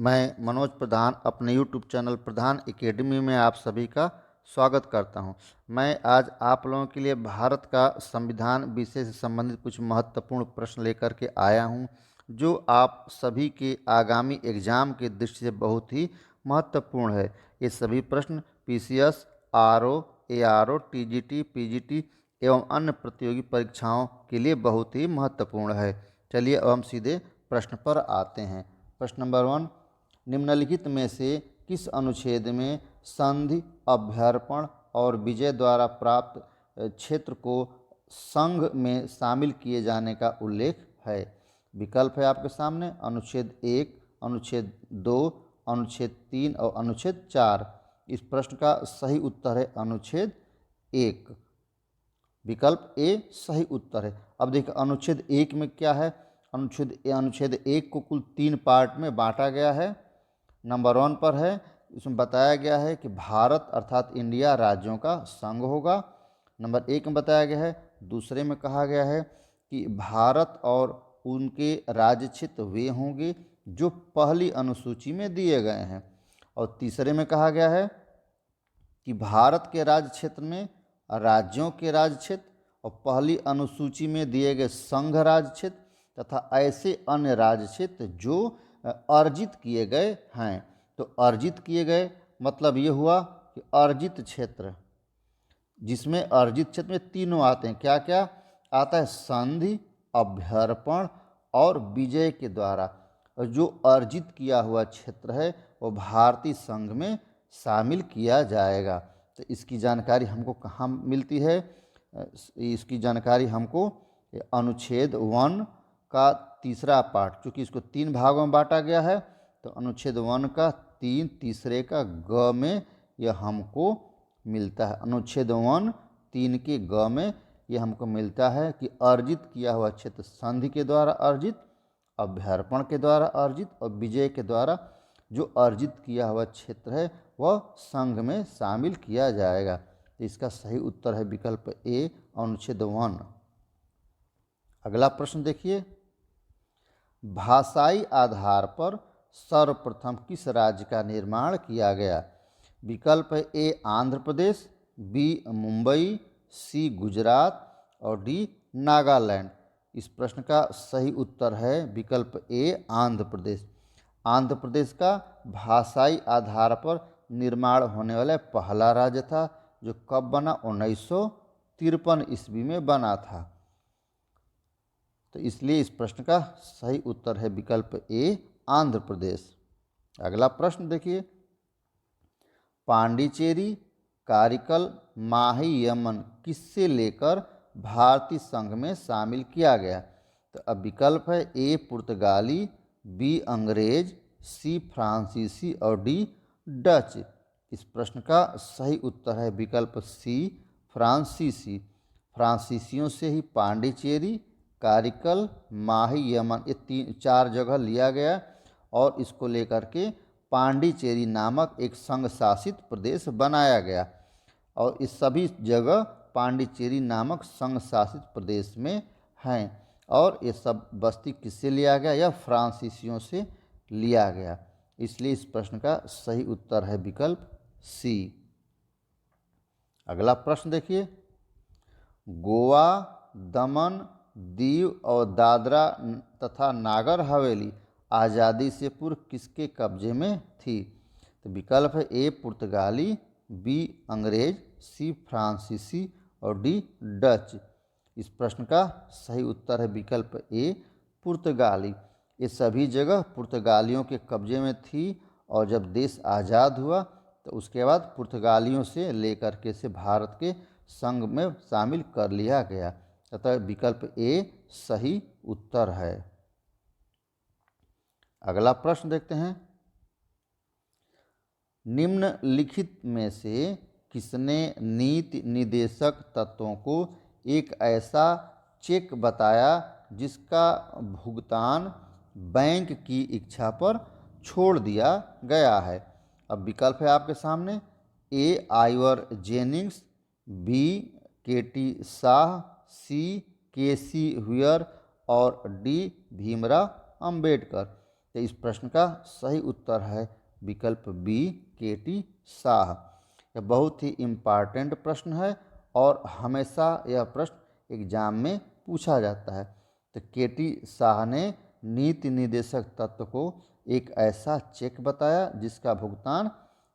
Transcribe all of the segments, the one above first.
मैं मनोज प्रधान अपने YouTube channel प्रधान academy में आप सभी का स्वागत करता हूं। मैं आज आप लोगों के लिए भारत का संविधान विषय से संबंधित कुछ महत्वपूर्ण प्रश्न लेकर के आया हूं, जो आप सभी के आगामी एग्जाम के दृष्टि से बहुत ही महत्वपूर्ण है। ये सभी प्रश्न PCS, RO, ARO, TGT, PGT एवं अन्य प्रतियोगी परीक्षाओं के लिए बहुत ही महत्वपूर्ण है। चलिए अब हम सीधे प्रश्न पर आते हैं। प्रश्न नंबर 1, निम्नलिखित में से किस अनुच्छेद में संधि, अभ्यर्पण और विजय द्वारा प्राप्त क्षेत्र को संघ में शामिल किए जाने का उल्लेख है? विकल्प है आपके सामने अनुच्छेद 1, अनुच्छेद 2, अनुच्छेद 3 और अनुच्छेद 4। इस प्रश्न का सही उत्तर है अनुच्छेद 1। विकल्प ए सही उत्तर है। अब देखिए अनुच्छेद 1 में क्या है। अनुच्छेद 1 को कुल 3 पार्ट में बांटा गया है। नंबर 1 पर है, इसमें बताया गया है कि भारत अर्थात इंडिया राज्यों का संघ होगा। नंबर 1 में बताया गया है। दूसरे में कहा गया है कि भारत और उनके राज्य क्षेत्र वे होंगे जो पहली अनुसूची में दिए गए हैं। और तीसरे में कहा गया है कि भारत के राज्य क्षेत्र में राज्यों के राज्य क्षेत्र और पहली अनुसूची में दिए गए संघ राज्य क्षेत्र तथा ऐसे अन्य राज्य क्षेत्र जो अर्जित किए गए हैं। तो अर्जित किए गए मतलब ये हुआ कि अर्जित क्षेत्र, जिसमें अर्जित क्षेत्र में तीनों आते हैं। क्या क्या आता है? संधि, अभ्यर्पण और विजय के द्वारा। और जो अर्जित किया हुआ क्षेत्र है वो भारतीय संघ में शामिल किया जाएगा। तो इसकी जानकारी हमको कहाँ मिलती है? इसकी जानकारी हमको अनुच्छेद 1 का तीसरा पार्ट, चूँकि इसको 3 भागों में बांटा गया है, तो अनुच्छेद 1 का 3 तीसरे का ग में यह हमको मिलता है। अनुच्छेद 1 3 के ग में यह हमको मिलता है कि अर्जित किया हुआ क्षेत्र संधि के द्वारा अर्जित, अभ्यर्पण के द्वारा अर्जित और विजय के द्वारा जो अर्जित किया हुआ क्षेत्र है वह संघ में शामिल किया जाएगा। तो इसका सही उत्तर है विकल्प ए अनुच्छेद 1। अगला प्रश्न देखिए, भाषाई आधार पर सर्वप्रथम किस राज्य का निर्माण किया गया? विकल्प है ए आंध्र प्रदेश, बी मुंबई, सी गुजरात और डी नागालैंड। इस प्रश्न का सही उत्तर है विकल्प ए आंध्र प्रदेश। आंध्र प्रदेश का भाषाई आधार पर निर्माण होने वाला पहला राज्य था, जो कब बना? 1953 ईस्वी में बना था। तो इसलिए इस प्रश्न का सही उत्तर है विकल्प ए आंध्र प्रदेश। अगला प्रश्न देखिए, पांडिचेरी, कारिकल, माही यमन किससे लेकर भारतीय संघ में शामिल किया गया? तो अब विकल्प है ए पुर्तगाली, बी अंग्रेज, सी फ्रांसीसी और डी डच। इस प्रश्न का सही उत्तर है विकल्प सी फ्रांसीसी। फ्रांसीसियों से ही पांडिचेरी, कारिकल, माही यमन ये 4 जगह लिया गया और इसको लेकर के पांडिचेरी नामक एक संघ शासित प्रदेश बनाया गया। और इस सभी जगह पांडिचेरी नामक संघ शासित प्रदेश में हैं। और ये सब बस्ती किससे लिया गया? यह फ्रांसीसियों से लिया गया। इसलिए इस प्रश्न का सही उत्तर है विकल्प सी। अगला प्रश्न देखिए, गोवा, दमन, दीव और दादरा तथा नागर हवेली आज़ादी से पूर्व किसके कब्जे में थी? तो विकल्प है ए पुर्तगाली, बी अंग्रेज, सी फ्रांसीसी और डी डच। इस प्रश्न का सही उत्तर है विकल्प ए पुर्तगाली। ये सभी जगह पुर्तगालियों के कब्जे में थी और जब देश आज़ाद हुआ तो उसके बाद पुर्तगालियों से लेकर के से भारत के संघ में शामिल कर लिया गया। अतः विकल्प ए सही उत्तर है। अगला प्रश्न देखते हैं, निम्नलिखित में से किसने नीति निदेशक तत्वों को एक ऐसा चेक बताया जिसका भुगतान बैंक की इच्छा पर छोड़ दिया गया है? अब विकल्प है आपके सामने A Ivor Jennings, B K T Shah, C K C Wheare और डी भीमराव अंबेडकर। तो इस प्रश्न का सही उत्तर है विकल्प बी, केटी शाह। यह बहुत ही इम्पॉर्टेंट प्रश्न है और हमेशा यह प्रश्न एग्जाम में पूछा जाता है। तो केटी शाह ने नीति निर्देशक तत्व को एक ऐसा चेक बताया जिसका भुगतान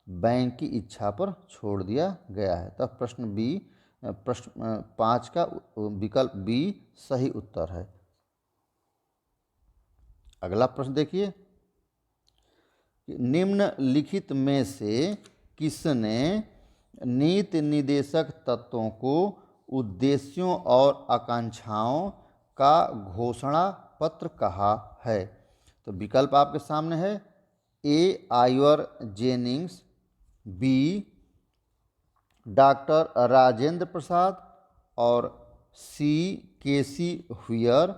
बैंक की इच्छा पर छोड़ दिया गया है। तब प्रश्न 5 का विकल्प बी सही उत्तर है। अगला प्रश्न देखिए, निम्नलिखित में से किसने नीति निर्देशक तत्वों को उद्देश्यों और आकांक्षाओं का घोषणा पत्र कहा है? तो विकल्प आपके सामने है। A Ivor Jennings, B doctor Rajendra Prasad, और सी केसी हुयर,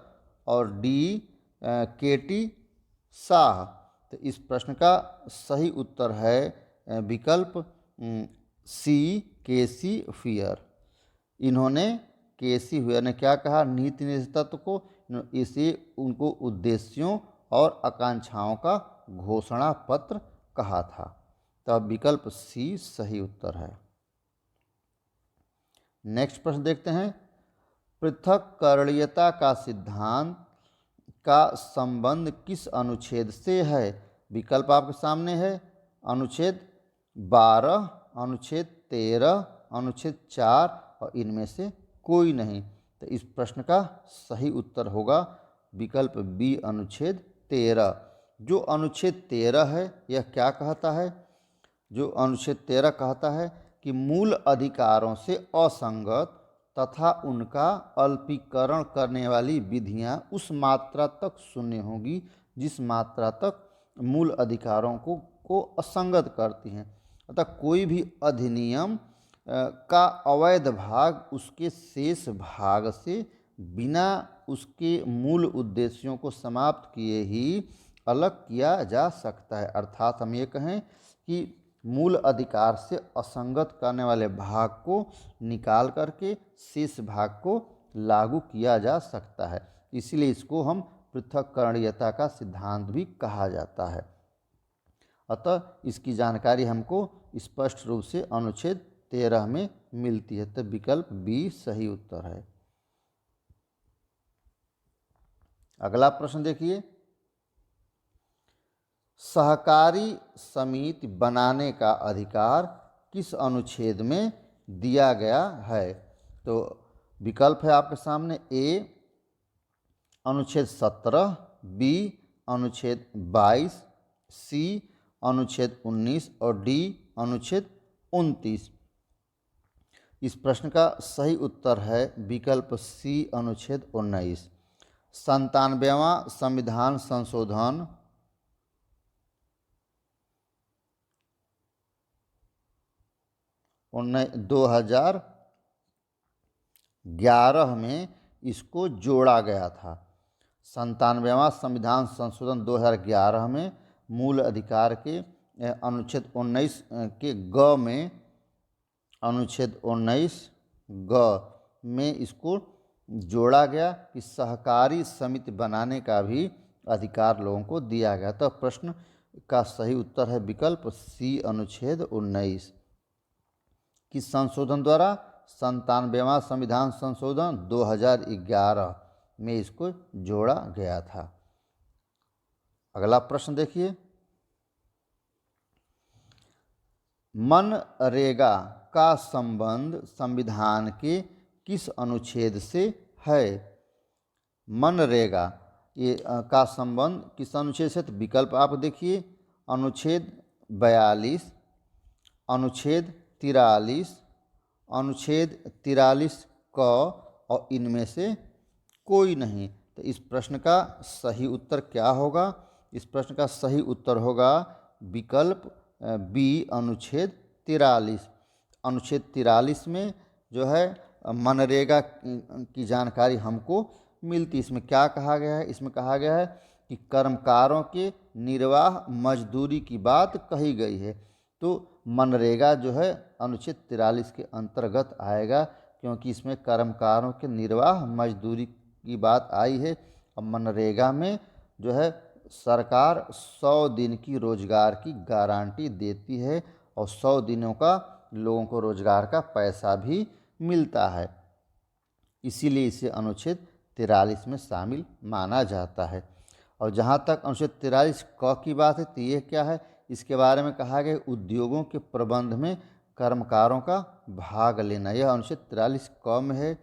और डी केटी शाह। तो इस प्रश्न का सही उत्तर है विकल्प सी केसी हुयर। इन्होंने केसी हुयर ने क्या कहा? नीति निर्देशक तत्व को इसे उनको उद्देश्यों और आकांक्षाओं का घोषणा पत्र कहा था। तब विकल्प सी सही उत्तर है। नेक्स्ट प्रश्न देखते हैं, पृथक्करणीयता का सिद्धांत का संबंध किस अनुच्छेद से है? विकल्प आपके सामने है। अनुच्छेद 12, अनुच्छेद 13, अनुच्छेद 4 और इनमें से कोई नहीं। तो इस प्रश्न का सही उत्तर होगा विकल्प बी, अनुच्छेद 13। जो अनुच्छेद 13 है यह क्या कहता है? जो अनुच्छेद 13 कहता है कि मूल अधिकारों से असंगत तथा उनका अल्पीकरण करने वाली विधियां उस मात्रा तक शून्य होगी जिस मात्रा तक मूल अधिकारों को असंगत करती हैं। अतः कोई भी अधिनियम का अवैध भाग उसके शेष भाग से बिना उसके मूल उद्देश्यों को समाप्त किए ही अलग किया जा सकता है। अर्थात हम ये कहें कि मूल अधिकार से असंगत करने वाले भाग को निकाल करके शेष भाग को लागू किया जा सकता है। इसीलिए इसको हम पृथक्करणीयता का सिद्धांत भी कहा जाता है। अतः इसकी जानकारी हमको स्पष्ट रूप से अनुच्छेद 13 में मिलती है। तो विकल्प बी सही उत्तर है। अगला प्रश्न देखिए, सहकारी समिति बनाने का अधिकार किस अनुच्छेद में दिया गया है? तो विकल्प है आपके सामने। ए अनुच्छेद 17, बी अनुच्छेद 22, सी अनुच्छेद 19 और डी अनुच्छेद 29। इस प्रश्न का सही उत्तर है विकल्प सी, अनुच्छेद 19। 97वां संविधान संशोधन 2011 में इसको जोड़ा गया था। 97वां संविधान संशोधन 2011 में मूल अधिकार के अनुच्छेद 19 के ग में, अनुच्छेद 19 ग में इसको जोड़ा गया कि सहकारी समिति बनाने का भी अधिकार लोगों को दिया गया। तो प्रश्न का सही उत्तर है विकल्प सी, अनुच्छेद 19। किस संशोधन द्वारा? 97वां संविधान संशोधन 2011 में इसको जोड़ा गया था। अगला प्रश्न देखिए, मनरेगा का संबंध संविधान के किस अनुच्छेद से है? मनरेगा ये का संबंध किस अनुच्छेद से? तो विकल्प आप देखिए। अनुच्छेद 42, अनुच्छेद 43, अनुच्छेद 43 क और इनमें से कोई नहीं। तो इस प्रश्न का सही उत्तर क्या होगा? इस प्रश्न का सही उत्तर होगा विकल्प बी, अनुच्छेद 43। अनुच्छेद 43 में जो है मनरेगा की जानकारी हमको मिलती। इसमें क्या कहा गया है? इसमें कहा गया है कि कर्मकारों के निर्वाह मजदूरी की बात कही गई है। तो मनरेगा जो है अनुच्छेद 43 के अंतर्गत आएगा, क्योंकि इसमें कर्मकारों के निर्वाह मजदूरी की बात आई है। और मनरेगा में जो है सरकार 100 दिन की रोजगार की गारंटी देती है और 100 दिनों का लोगों को रोजगार का पैसा भी मिलता है, इसीलिए इसे अनुच्छेद 43 में शामिल माना जाता है। और जहाँ तक अनुच्छेद 43 क की बात है तो ये क्या है, इसके बारे में कहा गया उद्योगों के प्रबंध में कर्मकारों का भाग लेना, यह अनुच्छेद 43 क में है।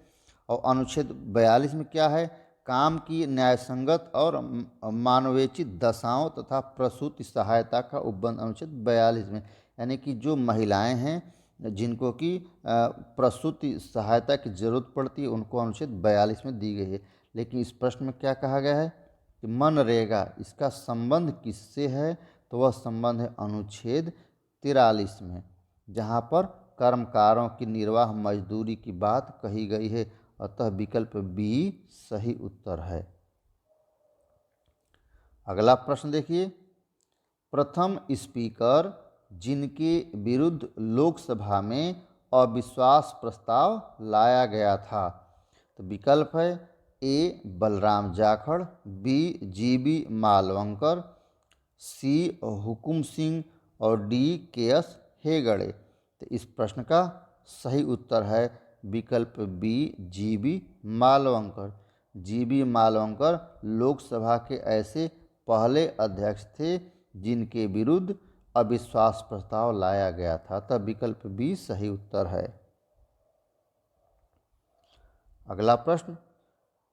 और अनुच्छेद 42 में क्या है, काम की न्यायसंगत और मानवेचित दशाओं तथा प्रसूति सहायता का उपबंध अनुच्छेद 42 में, यानी कि जो महिलाएं हैं जिनको कि प्रसूति सहायता की जरूरत पड़ती है उनको अनुच्छेद 42 में दी गई है। लेकिन इस प्रश्न में क्या कहा गया है कि मनरेगा इसका संबंध किससे है, तो वह संबंध है अनुच्छेद 43 में, जहाँ पर कर्मकारों की निर्वाह मजदूरी की बात कही गई है। अतः विकल्प बी सही उत्तर है। अगला प्रश्न देखिए, प्रथम स्पीकर जिनके विरुद्ध लोकसभा में अविश्वास प्रस्ताव लाया गया था, तो विकल्प है ए बलराम जाखड़, बी जीबी मालवंकर, सी हुकुम सिंह और डी के.एस. हेगड़े। तो इस प्रश्न का सही उत्तर है विकल्प B G B Malvankar. G B Malvankar Lok Sabha के ऐसे पहले अध्यक्ष थे जिनके विरुद्ध अविश्वास प्रस्ताव लाया गया था, तब विकल्प बी सही उत्तर है। अगला प्रश्न,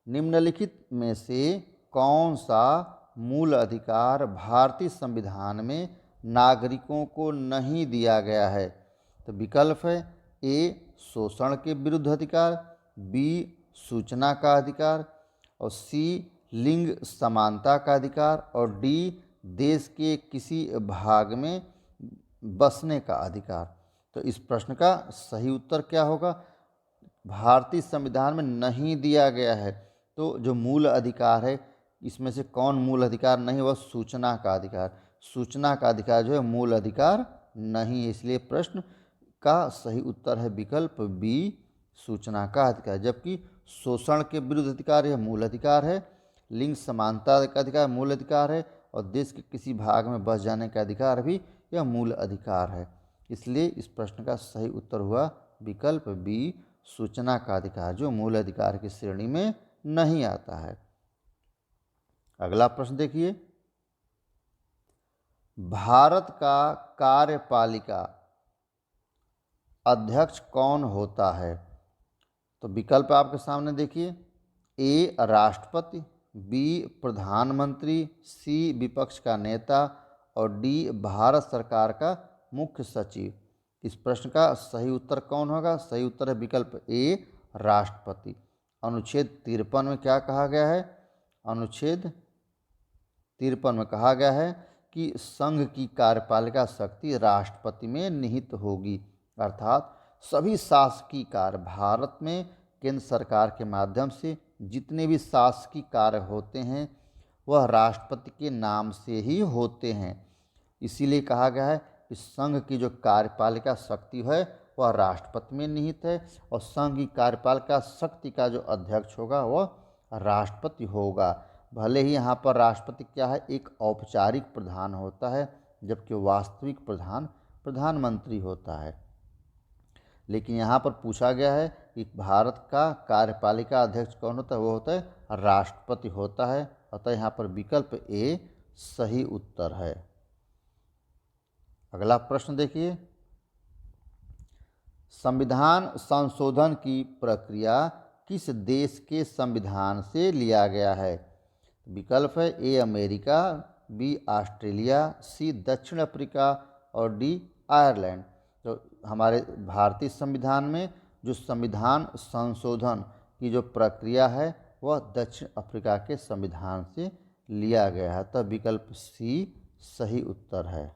निम्नलिखित में से कौन सा मूल अधिकार भारतीय संविधान में नागरिकों को नहीं दिया गया है, तो विकल्प है ए शोषण के विरुद्ध अधिकार, बी सूचना का अधिकार और सी लिंग समानता का अधिकार और डी देश के किसी भाग में बसने का अधिकार। तो इस प्रश्न का सही उत्तर क्या होगा, भारतीय संविधान में नहीं दिया गया है, तो जो मूल अधिकार है इसमें से कौन मूल अधिकार नहीं, वह सूचना का अधिकार। सूचना का अधिकार जो है मूल अधिकार नहीं है, इसलिए प्रश्न का सही उत्तर है विकल्प बी सूचना का अधिकार। जबकि शोषण के विरुद्ध अधिकार यह मूल अधिकार है, लिंग समानता का अधिकार मूल अधिकार है और देश के किसी भाग में बस जाने का अधिकार भी यह मूल अधिकार है। इसलिए इस प्रश्न का सही उत्तर हुआ विकल्प बी सूचना का अधिकार, जो मूल अधिकार की श्रेणी में नहीं आता है। अगला प्रश्न देखिए, भारत का कार्यपालिका अध्यक्ष कौन होता है, तो विकल्प आपके सामने देखिए, ए राष्ट्रपति, बी प्रधानमंत्री, सी विपक्ष का नेता और डी भारत सरकार का मुख्य सचिव। इस प्रश्न का सही उत्तर कौन होगा, सही उत्तर है विकल्प ए राष्ट्रपति। अनुच्छेद 53 में क्या कहा गया है, अनुच्छेद 53 में कहा गया है कि संघ की कार्यपालिका शक्ति राष्ट्रपति में निहित होगी, अर्थात सभी शासकीय कार्य भारत में केंद्र सरकार के माध्यम से जितने भी शासकीय कार्य होते हैं वह राष्ट्रपति के नाम से ही होते हैं। इसीलिए कहा गया है कि संघ की जो कार्यपालिका शक्ति है वह राष्ट्रपति में निहित है और संघ की कार्यपालिका शक्ति का जो अध्यक्ष होगा वह राष्ट्रपति होगा। भले ही यहाँ पर राष्ट्रपति क्या है, एक औपचारिक प्रधान होता है, जबकि वास्तविक प्रधान प्रधानमंत्री होता है। लेकिन यहाँ पर पूछा गया है कि भारत का कार्यपालिका अध्यक्ष कौन होता है, वो होता है राष्ट्रपति होता है। अतः यहाँ पर विकल्प ए सही उत्तर है। अगला प्रश्न देखिए, संविधान संशोधन की प्रक्रिया किस देश के संविधान से लिया गया है, विकल्प है ए अमेरिका, बी ऑस्ट्रेलिया, सी दक्षिण अफ्रीका और डी आयरलैंड। तो हमारे भारतीय संविधान में जो संविधान संशोधन की जो प्रक्रिया है वह दक्षिण अफ्रीका के संविधान से लिया गया है, तब विकल्प सी सही उत्तर है।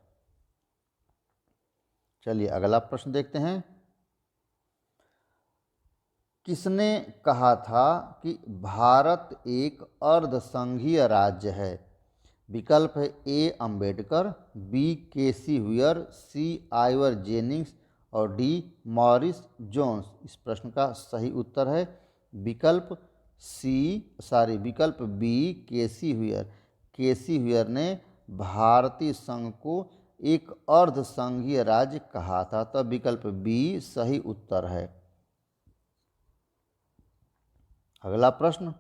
चलिए अगला प्रश्न देखते हैं, किसने कहा था कि भारत एक अर्धसंघीय राज्य है, विकल्प है ए अंबेडकर, बी के.सी. व्हीयर, सी आइवर जेनिंग्स और डी मॉरिस जोन्स। इस प्रश्न का सही उत्तर है विकल्प बी के.सी. व्हीयर। केसी हुयर ने भारतीय संघ को एक अर्ध संघीय राज्य कहा था? तो विकल्प बी सही उत्तर है। अगला प्रश्न,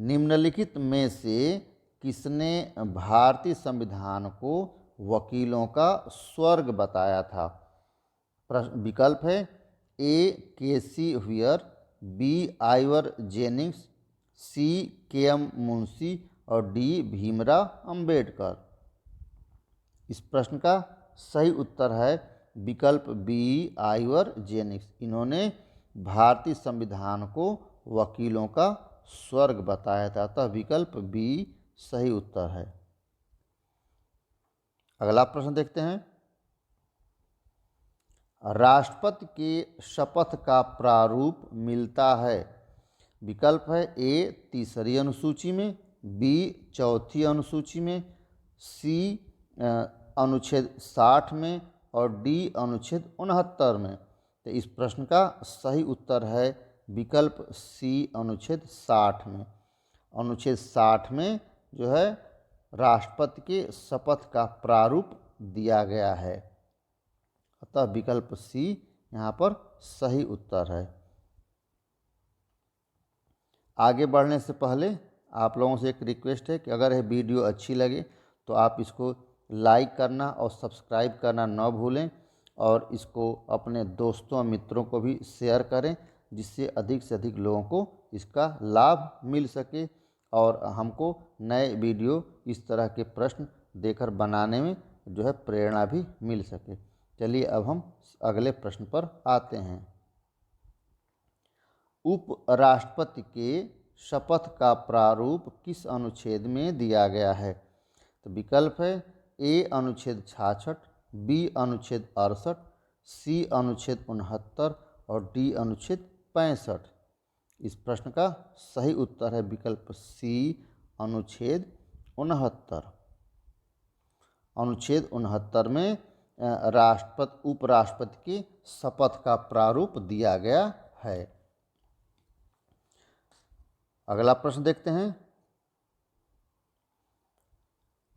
निम्नलिखित में से किसने भारतीय संविधान को वकीलों का स्वर्ग बताया था? विकल्प है ए केसी हुयर, बी आइवर जेनिंग्स, सी के एम मुंशी और डी भीमराव अंबेडकर। इस प्रश्न का सही उत्तर है विकल्प बी आइवर जेनिंग्स। इन्होंने भारतीय संविधान को वकीलों का स्वर्ग बताया था, अतः विकल्प बी सही उत्तर है। अगला प्रश्न देखते हैं, राष्ट्रपति के शपथ का प्रारूप मिलता है? विकल्प है ए तीसरी अनुसूची में, बी चौथी अनुसूची में, सी अनुच्छेद 60 में और डी अनुच्छेद 69 में। तो इस प्रश्न का सही उत्तर है विकल्प सी अनुच्छेद 60 में। अनुच्छेद 60 में जो है राष्ट्रपति के शपथ का प्रारूप दिया गया है, अतः विकल्प सी यहाँ पर सही उत्तर है। आगे बढ़ने से पहले आप लोगों से एक रिक्वेस्ट है कि अगर यह वीडियो अच्छी लगे तो आप इसको लाइक करना और सब्सक्राइब करना न भूलें, और इसको अपने दोस्तों और मित्रों को भी शेयर करें, जिससे अधिक से अधिक लोगों को इसका लाभ मिल सके और हमको नए वीडियो इस तरह के प्रश्न देकर बनाने में जो है प्रेरणा भी मिल सके। चलिए अब हम अगले प्रश्न पर आते हैं। उपराष्ट्रपति के शपथ का प्रारूप किस अनुच्छेद में दिया गया है? तो विकल्प है ए अनुच्छेद 66, बी अनुच्छेद 68, सी अनुच्छेद 69 और डी अनुच्छेद 65। इस प्रश्न का सही उत्तर है विकल्प सी अनुच्छेद 69। अनुच्छेद 69 में उपराष्ट्रपति के शपथ का प्रारूप दिया गया है। अगला प्रश्न देखते हैं,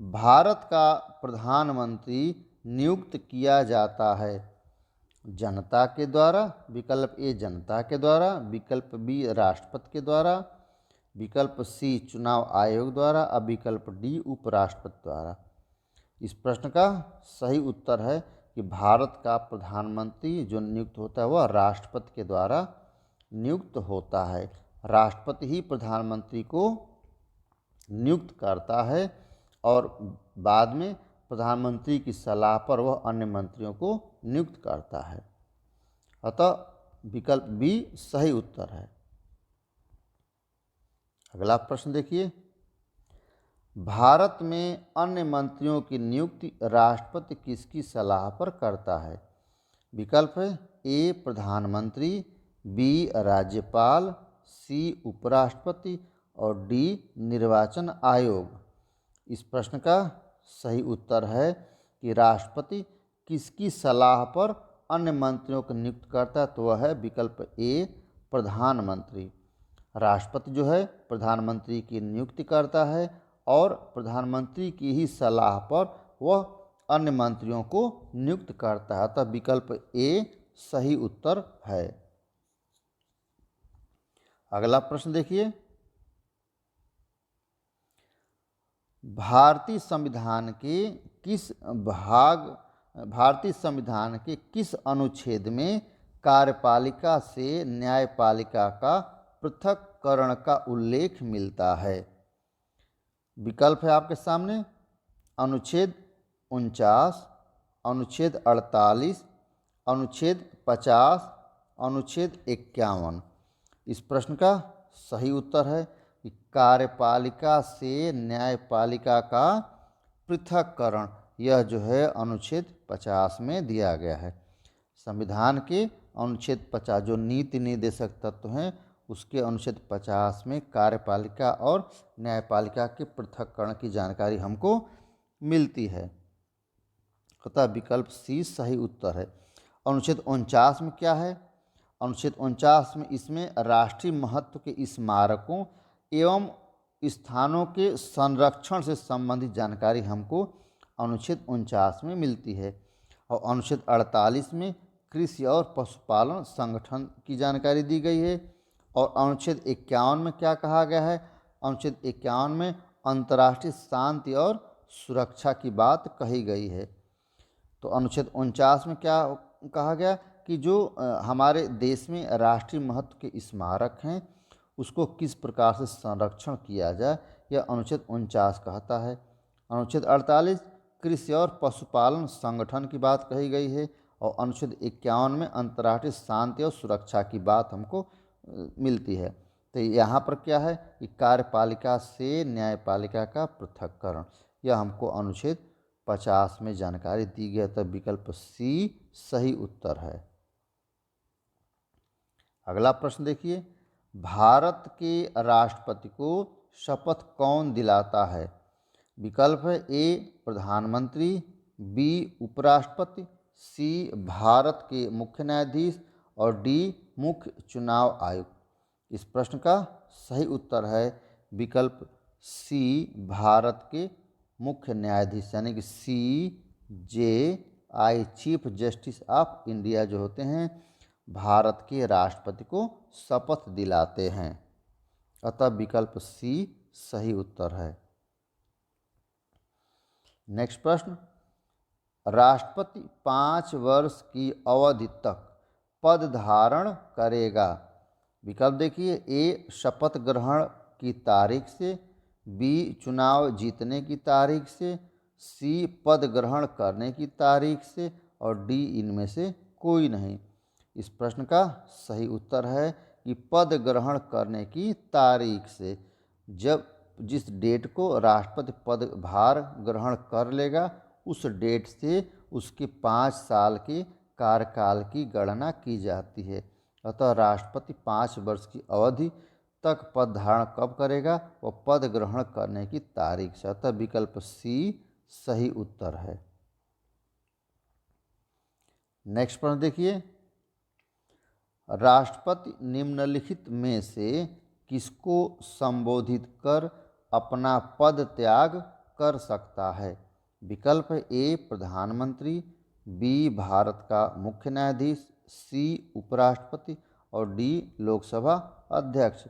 भारत का प्रधानमंत्री नियुक्त किया जाता है जनता के द्वारा? विकल्प ए जनता के द्वारा, विकल्प बी राष्ट्रपति के द्वारा, विकल्प सी चुनाव आयोग द्वारा और विकल्प डी उपराष्ट्रपति द्वारा। इस प्रश्न का सही उत्तर है कि भारत का प्रधानमंत्री जो नियुक्त होता है वह राष्ट्रपति के द्वारा नियुक्त होता है। राष्ट्रपति ही प्रधानमंत्री को नियुक्त करता है और बाद में प्रधानमंत्री की सलाह पर वह अन्य मंत्रियों को नियुक्त करता है, अतः विकल्प बी सही उत्तर है। अगला प्रश्न देखिए, भारत में अन्य मंत्रियों की नियुक्ति राष्ट्रपति किसकी सलाह पर करता है? विकल्प है ए प्रधानमंत्री, बी राज्यपाल, सी उपराष्ट्रपति और डी निर्वाचन आयोग। इस प्रश्न का सही उत्तर है कि राष्ट्रपति किसकी सलाह पर अन्य मंत्रियों को नियुक्त करता है, तो वह है विकल्प ए प्रधानमंत्री। राष्ट्रपति जो है प्रधानमंत्री की नियुक्ति करता है और प्रधानमंत्री की ही सलाह पर वह अन्य मंत्रियों को नियुक्त करता है, अतः विकल्प ए सही उत्तर है। अगला प्रश्न देखिए, भारतीय संविधान के किस अनुच्छेद में कार्यपालिका से न्यायपालिका का पृथक्करण का उल्लेख मिलता है? विकल्प है आपके सामने अनुच्छेद 49, अनुच्छेद 48, अनुच्छेद 50, अनुच्छेद 51। इस प्रश्न का सही उत्तर है कि कार्यपालिका से न्यायपालिका का पृथक्करण यह जो है अनुच्छेद 50 में दिया गया है। संविधान के अनुच्छेद 50 जो नीति निर्देशक तत्व हैं उसके अनुच्छेद 50 में कार्यपालिका और न्यायपालिका के पृथक्करण की जानकारी हमको मिलती है, अतः विकल्प सी सही उत्तर है। अनुच्छेद 49 में क्या है? अनुच्छेद 49 में इसमें राष्ट्रीय महत्व के स्मारकों एवं स्थानों के संरक्षण से संबंधित जानकारी हमको अनुच्छेद 49 में मिलती है। और अनुच्छेद 48 में कृषि और पशुपालन संगठन की जानकारी दी गई है। और अनुच्छेद 51 में क्या कहा गया है? अनुच्छेद 51 में अंतर्राष्ट्रीय शांति और सुरक्षा की बात कही गई है। तो अनुच्छेद 49 में क्या कहा गया कि जो हमारे देश में राष्ट्रीय महत्व के स्मारक हैं उसको किस प्रकार से संरक्षण किया जाए, यह अनुच्छेद 49 कहता है। अनुच्छेद 48 कृषि और पशुपालन संगठन की बात कही गई है। और अनुच्छेद 51 में अंतर्राष्ट्रीय शांति और सुरक्षा की बात हमको मिलती है। तो यहाँ पर क्या है कि कार्यपालिका से न्यायपालिका का पृथक्करण, यह हमको अनुच्छेद 50 में जानकारी दी गई है। तो विकल्प सी सही उत्तर है। अगला प्रश्न देखिए, भारत के राष्ट्रपति को शपथ कौन दिलाता है? विकल्प है ए प्रधानमंत्री, बी उपराष्ट्रपति, सी भारत के मुख्य न्यायाधीश और डी मुख्य चुनाव आयुक्त। इस प्रश्न का सही उत्तर है विकल्प सी भारत के मुख्य न्यायाधीश, यानी कि CJI chief justice of India जो होते हैं भारत के राष्ट्रपति को शपथ दिलाते हैं। अतः विकल्प सी सही उत्तर है। नेक्स्ट प्रश्न, राष्ट्रपति 5 वर्ष की अवधि तक पद धारण करेगा। विकल्प देखिए, ए शपथ ग्रहण की तारीख से, बी चुनाव जीतने की तारीख से, सी पद ग्रहण करने की तारीख से और डी इनमें से कोई नहीं। इस प्रश्न का सही उत्तर है कि पद ग्रहण करने की तारीख से। जब जिस डेट को राष्ट्रपति पद भार ग्रहण कर लेगा उस डेट से उसके 5 साल के कार्यकाल की गणना की जाती है। अतः राष्ट्रपति 5 वर्ष की अवधि तक पद धारण कब करेगा? वह पद ग्रहण करने की तारीख से। अतः विकल्प सी सही उत्तर है। नेक्स्ट प्रश्न देखिए, राष्ट्रपति निम्नलिखित में से किसको संबोधित कर अपना पद त्याग कर सकता है? विकल्प ए प्रधानमंत्री, बी भारत का मुख्य न्यायाधीश, सी उपराष्ट्रपति और डी लोकसभा अध्यक्ष।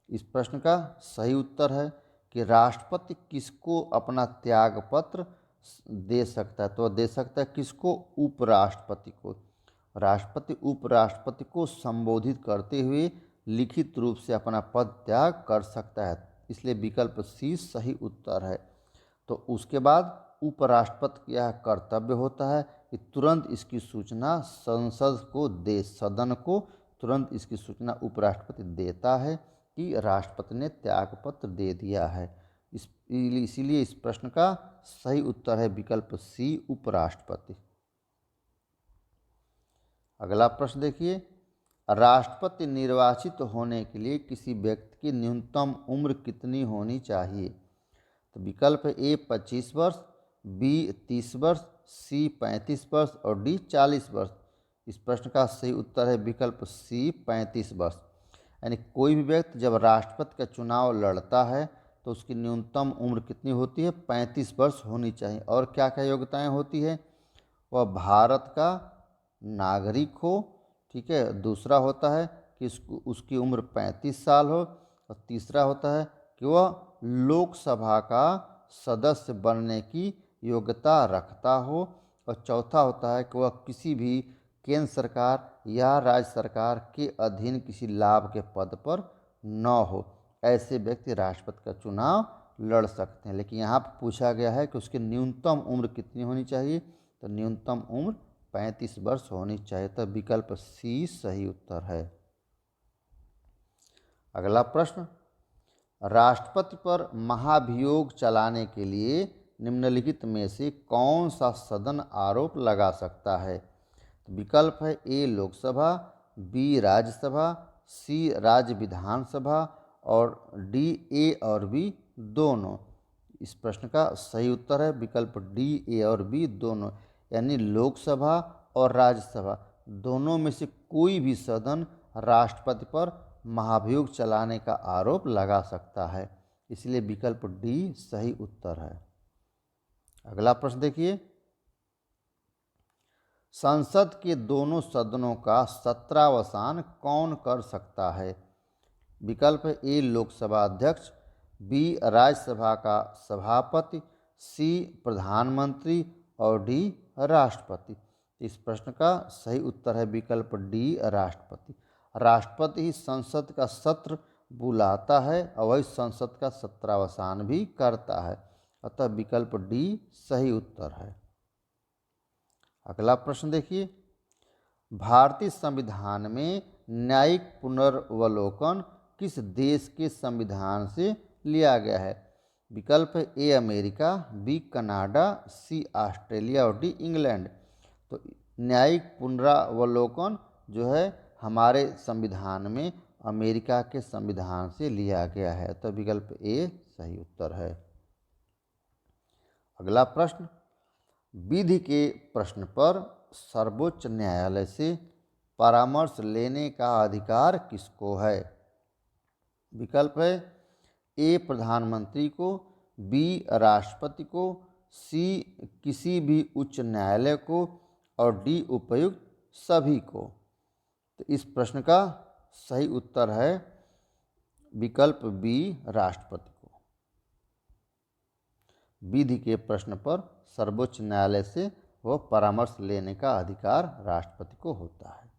इस प्रश्न का सही उत्तर है कि राष्ट्रपति किसको अपना त्याग पत्र दे सकता है? तो दे सकता है किसको? उपराष्ट्रपति को। राष्ट्रपति उपराष्ट्रपति को संबोधित करते हुए लिखित रूप से अपना पद त्याग कर सकता है, इसलिए विकल्प सी सही उत्तर है। तो उसके बाद उपराष्ट्रपति का कर्तव्य होता है कि तुरंत इसकी सूचना संसद को दे, सदन को तुरंत इसकी सूचना उपराष्ट्रपति देता है कि राष्ट्रपति ने त्यागपत्र दे दिया है। इसीलिए इस प्रश्न का सही उत्तर है विकल्प सी उपराष्ट्रपति। अगला प्रश्न देखिए, राष्ट्रपति निर्वाचित होने के लिए किसी व्यक्ति की न्यूनतम उम्र कितनी होनी चाहिए? तो विकल्प ए 25 वर्ष, बी 30 वर्ष, सी 35 वर्ष और डी 40 वर्ष। इस प्रश्न का सही उत्तर है विकल्प सी 35 वर्ष। यानी कोई भी व्यक्ति जब राष्ट्रपति का चुनाव लड़ता है तो उसकी न्यूनतम उम्र कितनी होती है? 35 वर्ष होनी चाहिए। और क्या क्या योग्यताएं होती है? वह भारत का नागरिक हो, ठीक है। दूसरा होता है कि उसकी उम्र 35 साल हो। और तीसरा होता है कि वह लोकसभा का सदस्य बनने की योग्यता रखता हो। और चौथा होता है कि वह किसी भी केंद्र सरकार या राज्य सरकार के अधीन किसी लाभ के पद पर न हो। ऐसे व्यक्ति राष्ट्रपति का चुनाव लड़ सकते हैं। लेकिन यहाँ पर पूछा गया है कि उसकी न्यूनतम उम्र कितनी होनी चाहिए? तो न्यूनतम उम्र 35 वर्ष होनी चाहिए। तो विकल्प सी सही उत्तर है। अगला प्रश्न, राष्ट्रपति पर महाभियोग चलाने के लिए निम्नलिखित में से कौन सा सदन आरोप लगा सकता है? तो विकल्प है ए लोकसभा, बी राज्यसभा, सी राज्य विधानसभा और डी ए और बी दोनों। इस प्रश्न का सही उत्तर है विकल्प डी ए और बी दोनों, यानी लोकसभा और राज्यसभा दोनों में से कोई भी सदन राष्ट्रपति पर महाभियोग चलाने का आरोप लगा सकता है। इसलिए विकल्प डी सही उत्तर है। अगला प्रश्न देखिए, संसद के दोनों सदनों का सत्रावसान कौन कर सकता है? विकल्प ए लोकसभा अध्यक्ष, बी राज्यसभा का सभापति, सी प्रधानमंत्री और डी राष्ट्रपति। इस प्रश्न का सही उत्तर है विकल्प डी राष्ट्रपति। राष्ट्रपति ही संसद का सत्र बुलाता है और वही संसद का सत्रावसान भी करता है, अतः विकल्प डी सही उत्तर है। अगला प्रश्न देखिए, भारतीय संविधान में न्यायिक पुनर्वलोकन किस देश के संविधान से लिया गया है? विकल्प A America, B Canada, C Australia और डी इंग्लैंड। तो न्यायिक पुनरावलोकन जो है हमारे संविधान में अमेरिका के संविधान से लिया गया है, तो विकल्प ए सही उत्तर है। अगला प्रश्न, विधि के प्रश्न पर सर्वोच्च न्यायालय से परामर्श लेने का अधिकार किसको है? विकल्प है ए प्रधानमंत्री को, बी राष्ट्रपति को, सी किसी भी उच्च न्यायालय को और डी उपर्युक्त सभी को। तो इस प्रश्न का सही उत्तर है विकल्प बी राष्ट्रपति को। विधि के प्रश्न पर सर्वोच्च न्यायालय से वह परामर्श लेने का अधिकार राष्ट्रपति को होता है।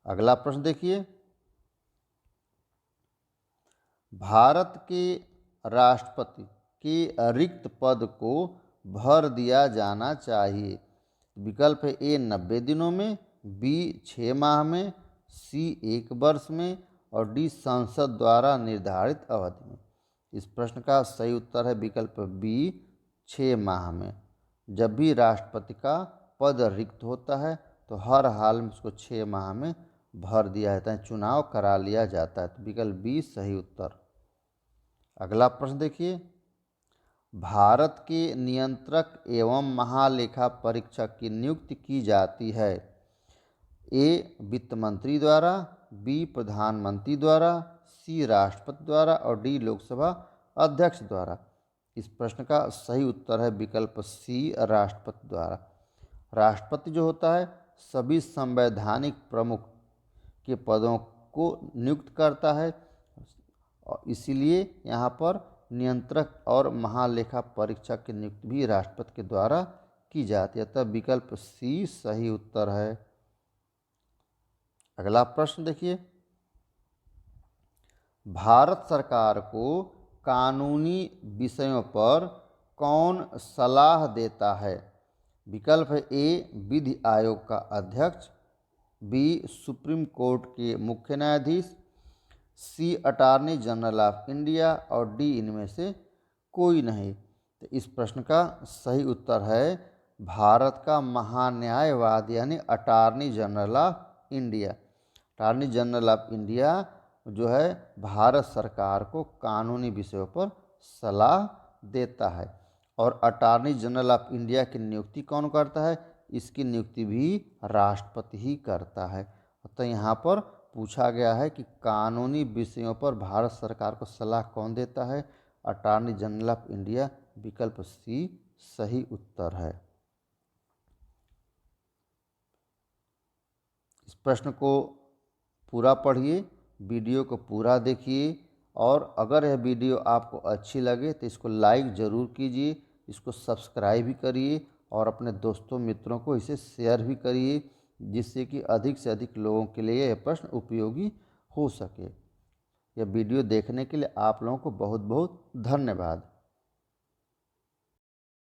अगला प्रश्न देखिए, भारत के राष्ट्रपति के रिक्त पद को भर दिया जाना चाहिए। विकल्प ए 90 दिनों में, बी 6 माह में, सी 1 वर्ष में और डी संसद द्वारा निर्धारित अवधि में। इस प्रश्न का सही उत्तर है विकल्प बी 6 माह में। जब भी राष्ट्रपति का पद रिक्त होता है तो हर हाल में उसको 6 माह में भर दिया जाता है, चुनाव करा लिया जाता है, तो विकल्प बी सही उत्तर। अगला प्रश्न देखिए, भारत के नियंत्रक एवं महालेखा परीक्षक की नियुक्ति की जाती है? ए वित्त मंत्री द्वारा, बी प्रधानमंत्री द्वारा, सी राष्ट्रपति द्वारा और डी लोकसभा अध्यक्ष द्वारा। इस प्रश्न का सही उत्तर है विकल्प सी राष्ट्रपति द्वारा। राष्ट्रपति जो होता है सभी संवैधानिक प्रमुख के पदों को नियुक्त करता है और इसीलिए यहाँ पर नियंत्रक और महालेखा परीक्षक की नियुक्ति भी राष्ट्रपति के द्वारा की जाती है, तब विकल्प सी सही उत्तर है। अगला प्रश्न देखिए, भारत सरकार को कानूनी विषयों पर कौन सलाह देता है? विकल्प ए विधि आयोग का अध्यक्ष, बी सुप्रीम कोर्ट के मुख्य न्यायाधीश, सी अटॉर्नी जनरल ऑफ इंडिया और डी इनमें से कोई नहीं। तो इस प्रश्न का सही उत्तर है भारत का महान्यायवादी यानी attorney general of India. Attorney general of India जो है भारत सरकार को कानूनी विषयों पर सलाह देता है और अटॉर्नी जनरल ऑफ इंडिया की नियुक्ति कौन करता है? इसकी नियुक्ति भी राष्ट्रपति ही करता है। तो यहाँ पर पूछा गया है कि कानूनी विषयों पर भारत सरकार को सलाह कौन देता है? Attorney general of India. विकल्प सी सही उत्तर है। इस प्रश्न को पूरा पढ़िए, वीडियो को पूरा देखिए और अगर यह वीडियो आपको अच्छी लगे तो इसको लाइक ज़रूर कीजिए, इसको सब्सक्राइब भी करिए और अपने दोस्तों मित्रों को इसे शेयर भी करिए, जिससे कि अधिक से अधिक लोगों के लिए यह प्रश्न उपयोगी हो सके। यह वीडियो देखने के लिए आप लोगों को बहुत बहुत धन्यवाद।